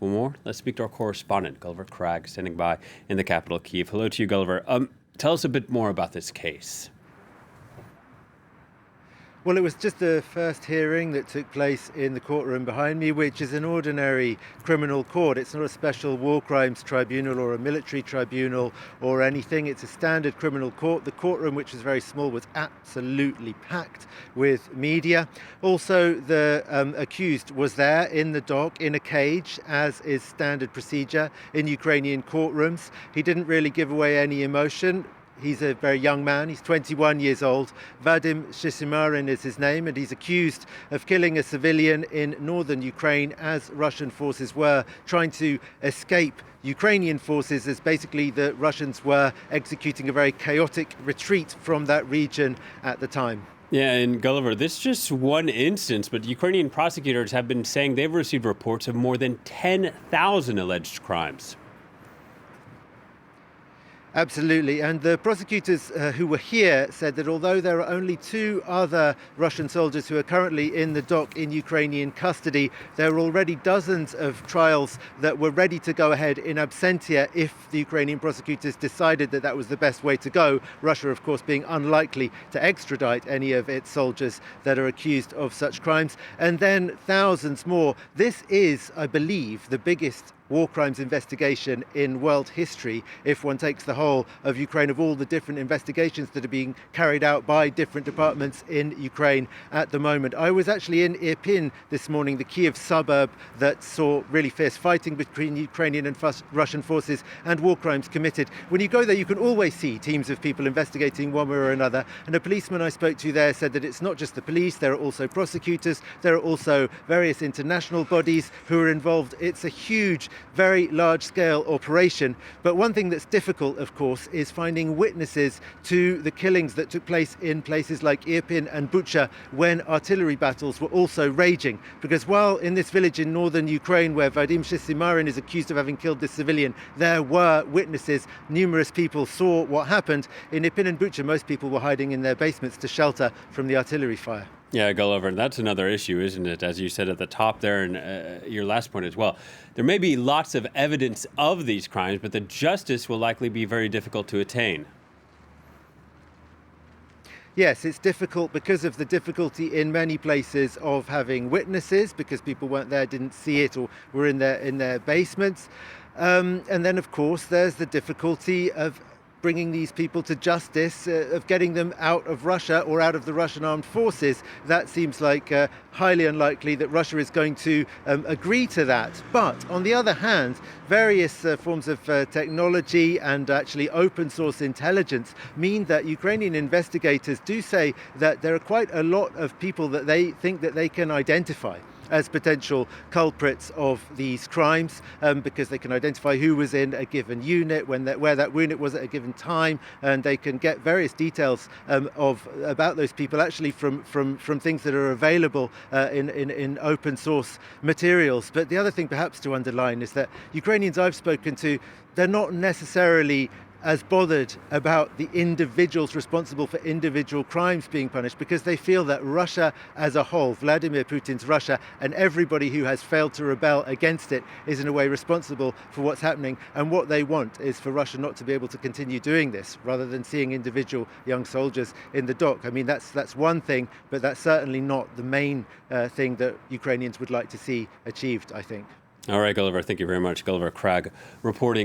For more, let's speak to our correspondent, Gulliver Cragg, standing by in the capital, Kyiv. Hello to you, Gulliver. Tell us a bit more about this case. Well, it was just the first hearing that took place in the courtroom behind me, which is an ordinary criminal court. It's not a special war crimes tribunal or a military tribunal or anything. It's a standard criminal court. The courtroom, which was very small, was absolutely packed with media. Also, the accused was there in the dock in a cage, as is standard procedure in Ukrainian courtrooms. He didn't really give away any emotion. He's a very young man. He's 21 years old. Vadim Shisimarin is his name, and he's accused of killing a civilian in northern Ukraine as Russian forces were trying to escape Ukrainian forces, as basically the Russians were executing a very chaotic retreat from that region at the time. Yeah, and Gulliver, this is just one instance, but Ukrainian prosecutors have been saying they've received reports of more than 10,000 alleged crimes. Absolutely. And the prosecutors who were here said that although there are only 2 other Russian soldiers who are currently in the dock in Ukrainian custody, there are already dozens of trials that were ready to go ahead in absentia if the Ukrainian prosecutors decided that that was the best way to go. Russia, of course, being unlikely to extradite any of its soldiers that are accused of such crimes. And then thousands more. This is, I believe, the biggest war crimes investigation in world history, if one takes the whole of Ukraine, of all the different investigations that are being carried out by different departments in Ukraine at the moment. I was actually in Irpin this morning, the Kyiv suburb that saw really fierce fighting between Ukrainian and Russian forces and war crimes committed. When you go there, you can always see teams of people investigating one way or another. And a policeman I spoke to there said that it's not just the police, there are also prosecutors, there are also various international bodies who are involved. It's a huge, very large-scale operation. But one thing that's difficult, of course, is finding witnesses to the killings that took place in places like Irpin and Bucha when artillery battles were also raging. Because while in this village in northern Ukraine where Vadim Shisimarin is accused of having killed this civilian, there were witnesses. Numerous people saw what happened. In Irpin and Bucha, most people were hiding in their basements to shelter from the artillery fire. Yeah, Gulliver, and that's another issue, isn't it? As you said at the top there, and your last point as well. There may be lots of evidence of these crimes, but the justice will likely be very difficult to attain. Yes, it's difficult because of the difficulty in many places of having witnesses, because people weren't there, didn't see it, or were in their basements. And then, of course, there's the difficulty of bringing these people to justice, of getting them out of Russia or out of the Russian armed forces. That seems like highly unlikely that Russia is going to agree to that. But on the other hand, various forms of technology and actually open source intelligence mean that Ukrainian investigators do say that there are quite a lot of people that they think that they can identify as potential culprits of these crimes, because they can identify who was in a given unit, where that unit was at a given time, and they can get various details about those people actually from things that are available in open source materials. But the other thing perhaps to underline is that Ukrainians I've spoken to, they're not necessarily as bothered about the individuals responsible for individual crimes being punished, because they feel that Russia as a whole, Vladimir Putin's Russia, and everybody who has failed to rebel against it is in a way responsible for what's happening. And what they want is for Russia not to be able to continue doing this, rather than seeing individual young soldiers in the dock. I mean, that's one thing, but that's certainly not the main thing that Ukrainians would like to see achieved, I think. All right, Gulliver, thank you very much. Gulliver Cragg reporting